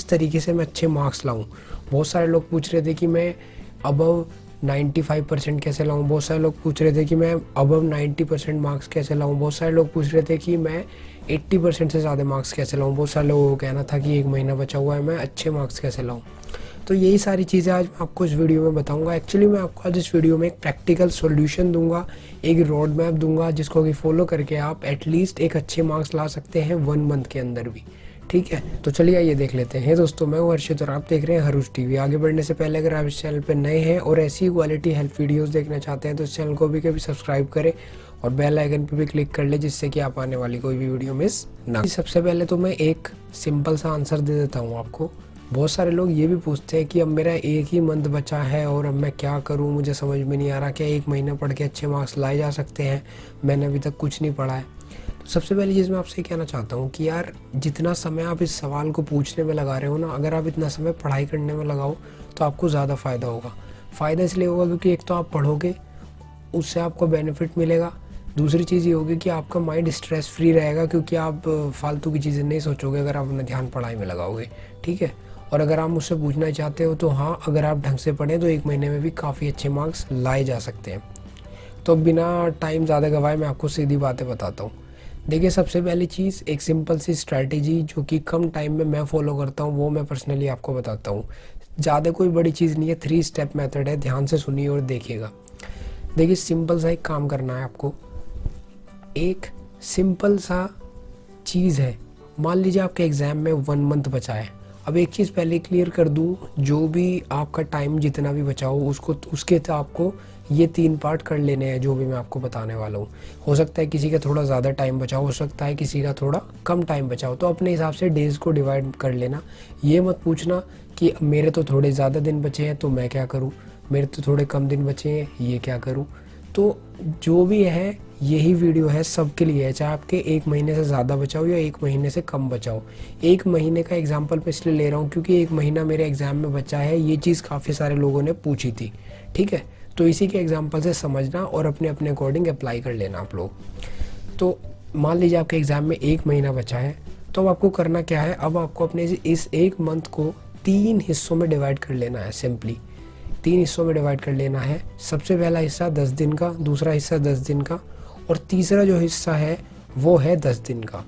किस तरीके से मैं अच्छे मार्क्स लाऊं। बहुत सारे लोग पूछ रहे थे कि मैं अबव 95% कैसे लाऊं, बहुत सारे लोग पूछ रहे थे कि मैं अबव 90% मार्क्स कैसे लाऊं, बहुत सारे लोग पूछ रहे थे कि मैं 80% से ज़्यादा मार्क्स कैसे लाऊं, बहुत सारे लोगों को कहना था कि 1 महीना बचा हुआ है, मैं अच्छे मार्क्स कैसे लाऊं। तो यही सारी चीज़ें आज मैं आपको इस वीडियो में बताऊंगा। एक्चुअली मैं आपको आज इस वीडियो में एक प्रैक्टिकल सॉल्यूशन दूंगा, एक रोड मैप दूंगा, जिसको कि फॉलो करके आप एटलीस्ट एक अच्छे मार्क्स ला सकते हैं 1 मंथ के अंदर भी। ठीक है, तो चलिए आइए देख लेते हैं। दोस्तों, मैं हूं हर्षित और आप देख रहे हैं हरूज टीवी। आगे बढ़ने से पहले अगर आप इस चैनल पर नए हैं और ऐसी क्वालिटी हेल्प वीडियोस देखना चाहते हैं तो इस चैनल को भी कभी सब्सक्राइब करें और बेल आइकन पर भी क्लिक कर ले, जिससे कि आप आने वाली कोई भी वीडियो मिस ना। सबसे पहले तो मैं एक सिंपल सा आंसर दे देता हूँ आपको। बहुत सारे लोग ये भी पूछते हैं कि अब मेरा 1 ही मंथ बचा है और अब मैं क्या करूं, मुझे समझ में नहीं आ रहा, क्या 1 महीना पढ़ के अच्छे मार्क्स लाए जा सकते हैं, मैंने अभी तक कुछ नहीं पढ़ा है। तो सबसे पहली चीज़ मैं आपसे कहना चाहता हूं कि यार, जितना समय आप इस सवाल को पूछने में लगा रहे हो ना, अगर आप इतना समय पढ़ाई करने में लगाओ तो आपको ज़्यादा फ़ायदा होगा। फ़ायदा इसलिए होगा क्योंकि एक तो आप पढ़ोगे, उससे आपको बेनिफिट मिलेगा। दूसरी चीज़ ये होगी कि आपका माइंड स्ट्रेस फ्री रहेगा, क्योंकि आप फालतू की चीज़ें नहीं सोचोगे अगर आप अपना ध्यान पढ़ाई में लगाओगे। ठीक है, और अगर आप मुझसे पूछना चाहते हो तो हाँ, अगर आप ढंग से पढ़ें तो 1 महीने में भी काफ़ी अच्छे मार्क्स लाए जा सकते हैं। तो बिना टाइम ज़्यादा गवाए मैं आपको सीधी बातें बताता हूँ। देखिए, सबसे पहली चीज़, एक सिंपल सी स्ट्रैटेजी जो कि कम टाइम में मैं फॉलो करता हूँ, वो मैं पर्सनली आपको बताता हूँ। ज़्यादा कोई बड़ी चीज़ नहीं है, 3 स्टेप मेथड है। ध्यान से सुनिए और देखिएगा। देखिए, सिंपल सा एक काम करना है आपको। एक सिंपल सा चीज़ है, मान लीजिए आपके एग्ज़ाम में 1 मंथ बचा है। अब एक चीज़ पहले क्लियर कर दूं, जो भी आपका टाइम जितना भी बचा हो उसके तो आपको ये 3 पार्ट कर लेने हैं, जो भी मैं आपको बताने वाला हूँ। हो सकता है किसी का थोड़ा ज़्यादा टाइम बचा हो सकता है किसी का थोड़ा कम टाइम बचा हो, तो अपने हिसाब से डेज़ को डिवाइड कर लेना। ये मत पूछना कि मेरे तो थोड़े ज़्यादा दिन बचे हैं तो मैं क्या करूँ, मेरे तो थोड़े कम दिन बचे हैं ये क्या करूँ। तो जो भी है, यही वीडियो है सबके लिए है, चाहे आपके 1 महीने से ज़्यादा बचाओ या 1 महीने से कम बचाओ। 1 महीने का एग्जाम्पल मैं इसलिए ले रहा हूँ क्योंकि 1 महीना मेरे एग्ज़ाम में बचा है, ये चीज़ काफ़ी सारे लोगों ने पूछी थी। ठीक है, तो इसी के एग्जाम्पल से समझना और अपने अपने अकॉर्डिंग अप्लाई कर लेना आप लोग। तो मान लीजिए आपके एग्ज़ाम में 1 महीना बचा है, तो अब आपको करना क्या है, अब आपको अपने इस 1 मंथ को 3 हिस्सों में डिवाइड कर लेना है। सिंपली 3 हिस्सों में डिवाइड कर लेना है। सबसे पहला हिस्सा 10 दिन का, दूसरा हिस्सा 10 दिन का और तीसरा जो हिस्सा है वो है 10 दिन का।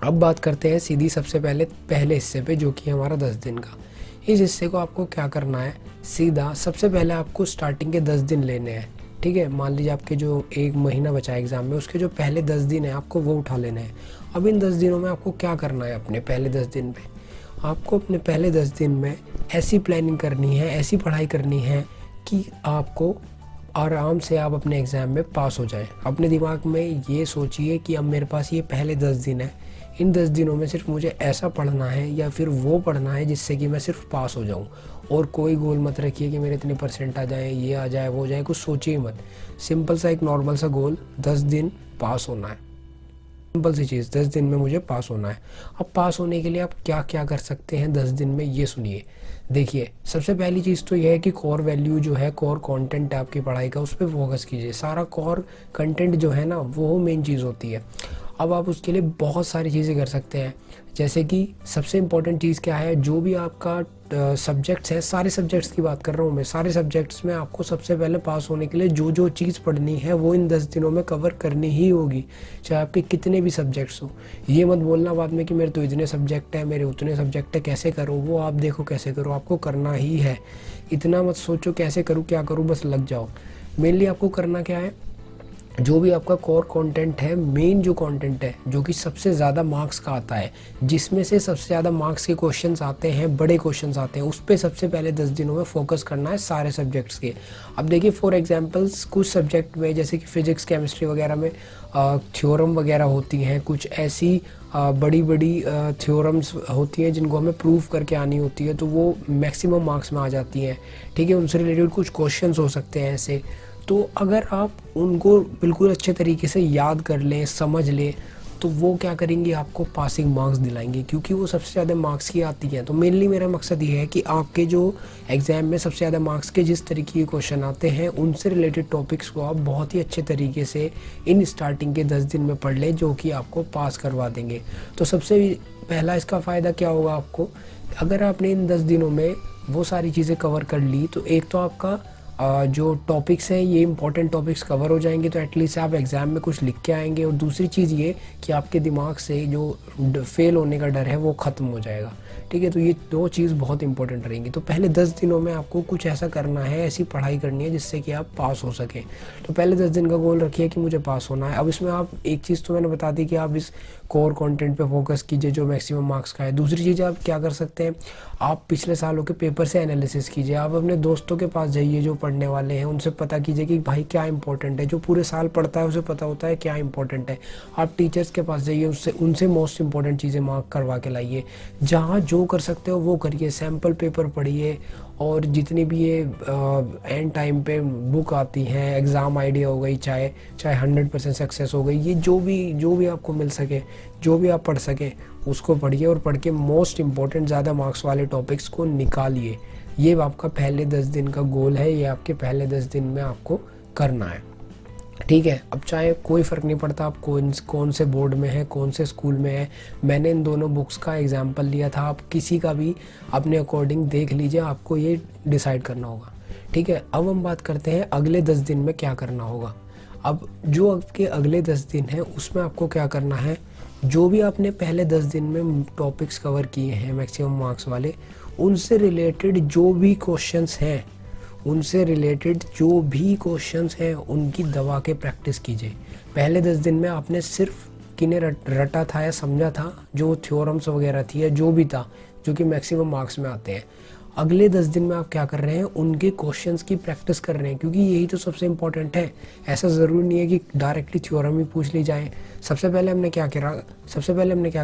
अब बात करते हैं सीधी सबसे पहले हिस्से पे, जो कि हमारा 10 दिन का। इस हिस्से को आपको क्या करना है, सीधा सबसे पहले आपको स्टार्टिंग के 10 दिन लेने हैं। ठीक है, मान लीजिए आपके जो 1 महीना बचा है एग्ज़ाम में, उसके जो पहले 10 दिन है आपको वो उठा लेने हैं। अब इन 10 दिनों में आपको क्या करना है, अपने पहले 10 दिन पे आपको अपने पहले 10 दिन में ऐसी प्लानिंग करनी है, ऐसी पढ़ाई करनी है कि आपको आराम से आप अपने एग्ज़ाम में पास हो जाए। अपने दिमाग में ये सोचिए कि अब मेरे पास ये पहले 10 दिन है, इन 10 दिनों में सिर्फ मुझे ऐसा पढ़ना है या फिर वो पढ़ना है जिससे कि मैं सिर्फ पास हो जाऊं। और कोई गोल मत रखिए कि मेरे इतने परसेंट आ जाए, ये आ जाए, वो जाए, कुछ सोचिए मत। सिंपल सा एक नॉर्मल सा गोल, 10 दिन पास होना है। सिंपल सी चीज़, 10 दिन में मुझे पास होना है। अब पास होने के लिए आप क्या क्या कर सकते हैं 10 दिन में, ये सुनिए। देखिए, सबसे पहली चीज़ तो यह है कि कोर वैल्यू जो है, कोर कंटेंट है आपकी पढ़ाई का, उस पर फोकस कीजिए। सारा कोर कंटेंट जो है ना, वो मेन चीज़ होती है। अब आप उसके लिए बहुत सारी चीज़ें कर सकते हैं, जैसे कि सबसे इम्पोर्टेंट चीज़ क्या है, जो भी आपका सब्जेक्ट्स है, सारे सब्जेक्ट्स की बात कर रहा हूँ मैं, सारे सब्जेक्ट्स में आपको सबसे पहले पास होने के लिए जो जो चीज़ पढ़नी है वो इन 10 दिनों में कवर करनी ही होगी, चाहे आपके कितने भी सब्जेक्ट्स हो। ये मत बोलना बाद में कि मेरे तो इतने सब्जेक्ट हैं, मेरे उतने सब्जेक्ट है, कैसे करूँ, वो आप देखो कैसे करो, आपको करना ही है। इतना मत सोचो कैसे करूँ क्या करूँ, बस लग जाओ। मेनली आपको करना क्या है, जो भी आपका कोर कंटेंट है, मेन जो कंटेंट है जो कि सबसे ज़्यादा मार्क्स का आता है, जिसमें से सबसे ज़्यादा मार्क्स के क्वेश्चंस आते हैं, बड़े क्वेश्चंस आते हैं, उस पर सबसे पहले 10 दिनों में फोकस करना है सारे सब्जेक्ट्स के। अब देखिए, फॉर एग्जांपल्स कुछ सब्जेक्ट में जैसे कि फिजिक्स, केमिस्ट्री वगैरह में थ्योरम वगैरह होती हैं, कुछ ऐसी बड़ी बड़ी थ्योरम्स होती हैं जिनको हमें प्रूफ करके आनी होती है, तो वो मैक्सिमम मार्क्स में आ जाती हैं। ठीक है, उनसे रिलेटेड कुछ क्वेश्चंस हो सकते हैं ऐसे। तो अगर आप उनको बिल्कुल अच्छे तरीके से याद कर लें, समझ लें, तो वो क्या करेंगे, आपको पासिंग मार्क्स दिलाएंगे, क्योंकि वो सबसे ज़्यादा मार्क्स की आती हैं। तो मेनली मेरा मकसद ये है कि आपके जो एग्ज़ाम में सबसे ज़्यादा मार्क्स के जिस तरीके के क्वेश्चन आते हैं, उनसे रिलेटेड टॉपिक्स को आप बहुत ही अच्छे तरीके से इन स्टार्टिंग के 10 दिन में पढ़ लें, जो कि आपको पास करवा देंगे। तो सबसे पहला इसका फ़ायदा क्या होगा आपको, अगर आपने इन 10 दिनों में वो सारी चीज़ें कवर कर ली तो एक तो आपका जो टॉपिक्स हैं ये इंपॉर्टेंट टॉपिक्स कवर हो जाएंगे, तो एटलीस्ट आप एग्ज़ाम में कुछ लिख के आएंगे। और दूसरी चीज़ ये कि आपके दिमाग से जो फेल होने का डर है वो ख़त्म हो जाएगा। ठीक है, तो ये दो चीज़ बहुत इंपॉर्टेंट रहेंगी। तो पहले 10 दिनों में आपको कुछ ऐसा करना है, ऐसी पढ़ाई करनी है जिससे कि आप पास हो सकें। तो पहले 10 दिन का गोल रखिए कि मुझे पास होना है। अब इसमें आप एक चीज़ तो मैंने बता दी कि आप इस कोर कंटेंट पे फोकस कीजिए जो मैक्सिमम मार्क्स का है। दूसरी चीज़ आप क्या कर सकते हैं, आप पिछले सालों के पेपर से एनालिसिस कीजिए। आप अपने दोस्तों के पास जाइए जो पढ़ने वाले हैं, उनसे पता कीजिए कि भाई क्या इंपॉर्टेंट है। जो पूरे साल पढ़ता है उसे पता होता है क्या इंपॉर्टेंट है। आप टीचर्स के पास जाइए, उससे उनसे मोस्ट इंपॉर्टेंट चीज़ें मार्क करवा के लाइए। जहाँ जो कर सकते हो वो करिए, सैम्पल पेपर पढ़िए, और जितनी भी ये एंड टाइम पे बुक आती हैं, एग्ज़ाम आइडिया हो गई, चाहे 100% सक्सेस हो गई, ये जो भी आपको मिल सके, जो भी आप पढ़ सके उसको पढ़िए, और पढ़ के मोस्ट इम्पॉर्टेंट ज़्यादा मार्क्स वाले टॉपिक्स को निकालिए। ये आपका पहले 10 दिन का गोल है, ये आपके पहले 10 दिन में आपको करना है। ठीक है, अब चाहे कोई फ़र्क नहीं पड़ता आप कौन से बोर्ड में है, कौन से स्कूल में है। मैंने इन दोनों बुक्स का एग्जाम्पल लिया था, आप किसी का भी अपने अकॉर्डिंग देख लीजिए, आपको ये डिसाइड करना होगा। ठीक है, अब हम बात करते हैं अगले 10 दिन में क्या करना होगा। अब जो आपके अगले 10 दिन हैं उसमें आपको क्या करना है, जो भी आपने पहले 10 दिन में टॉपिक्स कवर किए हैं मैक्सिमम मार्क्स वाले, उनसे रिलेटेड जो भी क्वेश्चंस हैं, उनसे रिलेटेड जो भी क्वेश्चंस हैं उनकी दबा के प्रैक्टिस कीजिए। पहले 10 दिन में आपने सिर्फ किन्हें रटा था या समझा था, जो थ्योरम्स वगैरह थी या जो भी था जो कि मैक्सिमम मार्क्स में आते हैं। अगले 10 दिन में आप क्या कर रहे हैं, उनके क्वेश्चंस की प्रैक्टिस कर रहे हैं, क्योंकि यही तो सबसे इंपॉर्टेंट है। ऐसा ज़रूरी नहीं है कि डायरेक्टली थ्योरम ही पूछ ली जाए। सबसे पहले हमने क्या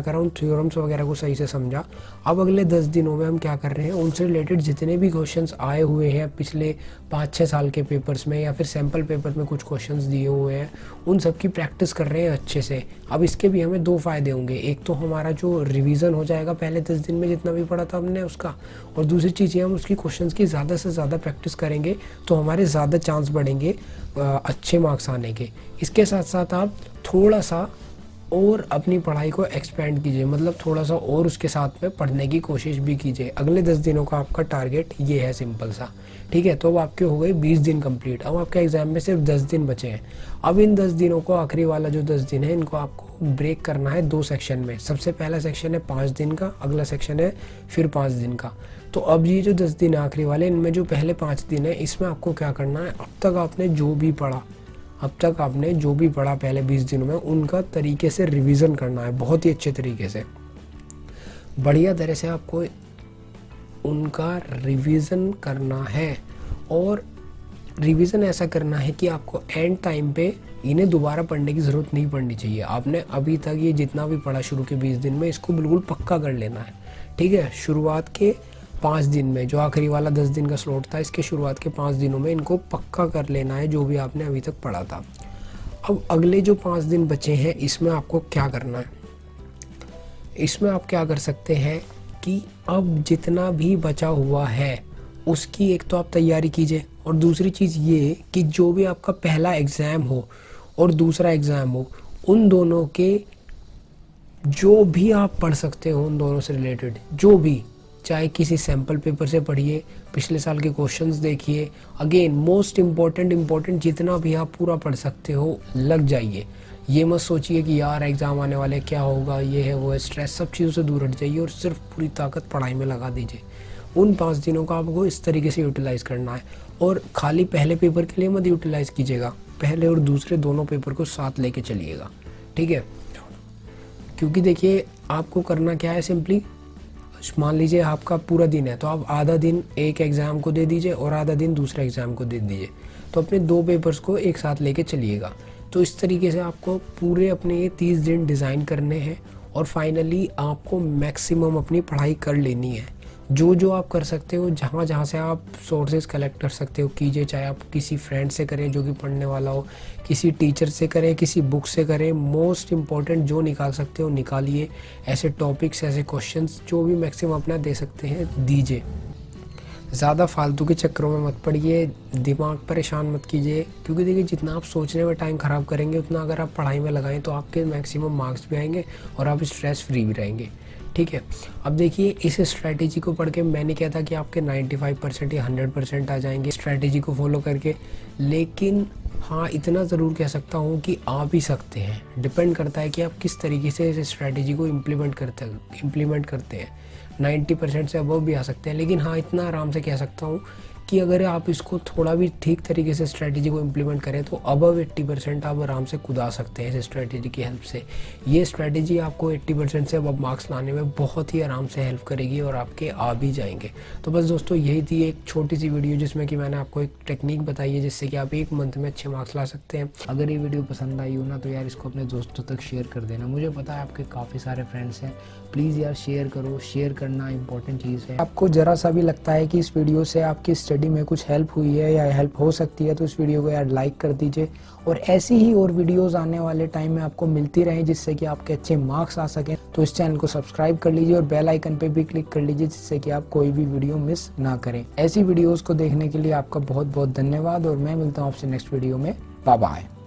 करा, उन थ्योरम्स वगैरह को सही से समझा। अब अगले 10 दिनों में हम क्या कर रहे हैं, उनसे रिलेटेड जितने भी क्वेश्चंस आए हुए हैं पिछले 5-6 साल के पेपर्स में या फिर सैम्पल पेपर में कुछ क्वेश्चंस दिए हुए हैं, उन सब की प्रैक्टिस कर रहे हैं अच्छे से। अब इसके भी हमें 2 फ़ायदे होंगे, एक तो हमारा जो रिवीजन हो जाएगा पहले 10 दिन में जितना भी पढ़ा था हमने उसका, और दूसरी चीज़ ये हम उसकी क्वेश्चंस की ज़्यादा से ज़्यादा प्रैक्टिस करेंगे तो हमारे ज़्यादा चांस बढ़ेंगे अच्छे मार्क्स आने के। इसके साथ साथ आप थोड़ा सा और अपनी पढ़ाई को एक्सपेंड कीजिए, मतलब थोड़ा सा और उसके साथ में पढ़ने की कोशिश भी कीजिए। अगले 10 दिनों का आपका टारगेट ये है, सिंपल सा। ठीक है, तो अब आपके हो गए 20 दिन कंप्लीट। अब आपके एग्ज़ाम में सिर्फ 10 दिन बचे हैं। अब इन 10 दिनों को, आखिरी वाला जो 10 दिन है, इनको आपको ब्रेक करना है 2 सेक्शन में। सबसे पहला सेक्शन है 5 दिन का, अगला सेक्शन है फिर 5 दिन का। तो अब ये जो 10 दिन आखिरी वाले, इनमें जो पहले 5 दिन है इसमें आपको क्या करना है, अब तक आपने जो भी पढ़ा पहले 20 दिनों में, उनका तरीके से रिवीजन करना है, बहुत ही अच्छे तरीके से, बढ़िया तरह से आपको उनका रिवीजन करना है। और रिवीजन ऐसा करना है कि आपको एंड टाइम पे इन्हें दोबारा पढ़ने की ज़रूरत नहीं पड़नी चाहिए। आपने अभी तक ये जितना भी पढ़ा शुरू के 20 दिन में, इसको बिल्कुल पक्का कर लेना है। ठीक है, शुरुआत के 5 दिन में, जो आखिरी वाला 10 दिन का स्लॉट था, इसके शुरुआत के 5 दिनों में इनको पक्का कर लेना है जो भी आपने अभी तक पढ़ा था। अब अगले जो 5 दिन बचे हैं इसमें आपको क्या करना है, इसमें आप क्या कर सकते हैं कि अब जितना भी बचा हुआ है उसकी एक तो आप तैयारी कीजिए, और दूसरी चीज़ ये कि जो भी आपका पहला एग्ज़ाम हो और दूसरा एग्ज़ाम हो, उन दोनों के जो भी आप पढ़ सकते हो, उन दोनों से रिलेटेड जो भी, चाहे किसी सैम्पल पेपर से पढ़िए, पिछले साल के क्वेश्चंस देखिए, अगेन मोस्ट इम्पॉर्टेंट जितना भी आप पूरा पढ़ सकते हो लग जाइए। ये मत सोचिए कि यार एग्ज़ाम आने वाले क्या होगा, ये है वो है, स्ट्रेस, सब चीज़ों से दूर हट जाइए और सिर्फ पूरी ताकत पढ़ाई में लगा दीजिए। उन 5 दिनों का आपको इस तरीके से यूटिलाइज़ करना है, और खाली पहले पेपर के लिए मत यूटिलाइज़ कीजिएगा, पहले और दूसरे दोनों पेपर को साथ लेके चलिएगा। ठीक है, क्योंकि देखिए आपको करना क्या है, सिंपली मान लीजिए आपका पूरा दिन है तो आप आधा दिन एक एग्ज़ाम को दे दीजिए और आधा दिन दूसरे एग्ज़ाम को दे दीजिए, तो अपने 2 पेपर्स को एक साथ लेके चलिएगा। तो इस तरीके से आपको पूरे अपने ये 30 दिन डिज़ाइन करने हैं, और फाइनली आपको मैक्सिमम अपनी पढ़ाई कर लेनी है। जो आप कर सकते हो, जहाँ से आप सोर्सेज कलेक्ट कर सकते हो कीजिए, चाहे आप किसी फ्रेंड से करें जो कि पढ़ने वाला हो, किसी टीचर से करें, किसी बुक से करें, मोस्ट इम्पॉर्टेंट जो निकाल सकते हो निकालिए। ऐसे टॉपिक्स, ऐसे क्वेश्चंस जो भी मैक्सिमम अपना दे सकते हैं दीजिए। ज़्यादा फालतू के चक्करों में मत पड़िए, दिमाग परेशान मत कीजिए, क्योंकि देखिए जितना आप सोचने में टाइम ख़राब करेंगे उतना अगर आप पढ़ाई में लगाएं तो आपके मैक्सिमम मार्क्स भी आएंगे और आप स्ट्रेस फ्री भी रहेंगे। ठीक है। अब देखिए इस स्ट्रैटेजी को पढ़ के मैं नहीं कहता कि आपके 95% या 100% आ जाएंगे स्ट्रैटेजी को फॉलो करके, लेकिन हाँ इतना ज़रूर कह सकता हूँ कि आ भी सकते हैं। डिपेंड करता है कि आप किस तरीके से इस स्ट्रैटेजी को इम्प्लीमेंट करते हैं। 90% से अबव भी आ सकते हैं, लेकिन हाँ इतना आराम से कह सकता हूँ कि अगर आप इसको थोड़ा भी ठीक तरीके से स्ट्रैटेजी को इम्प्लीमेंट करें तो अबव 80% आप आराम से कूदा सकते हैं इस स्ट्रैटेजी की हेल्प से। ये स्ट्रैटेजी आपको 80% से अब मार्क्स लाने में बहुत ही आराम से हेल्प करेगी और आपके आ भी जाएंगे। तो बस दोस्तों यही थी एक छोटी सी वीडियो जिसमें कि मैंने आपको एक टेक्निक बताई है जिससे कि आप एक मंथ में अच्छे मार्क्स ला सकते हैं। अगर ये वीडियो पसंद आई हो ना तो यार इसको अपने दोस्तों तक शेयर कर देना। मुझे पता है आपके काफ़ी सारे फ्रेंड्स हैं, प्लीज़ यार शेयर करो। शेयर करना इंपॉर्टेंट चीज़ है। आपको ज़रा सा भी लगता है कि इस वीडियो से आपकी स्टडी में कुछ हेल्प हुई है या हेल्प हो सकती है तो इस वीडियो को यार लाइक कर दीजिए, और ऐसी ही और वीडियोस आने वाले टाइम में आपको मिलती रहें जिससे कि आपके अच्छे मार्क्स आ सकें। तो इस चैनल को सब्सक्राइब कर लीजिए और बेल आइकन पे भी क्लिक कर लीजिए जिससे कि आप कोई भी वीडियो मिस ना करें। ऐसी वीडियोस को देखने के लिए आपका बहुत बहुत धन्यवाद और मैं मिलता हूँ आपसे नेक्स्ट वीडियो में। Bye bye.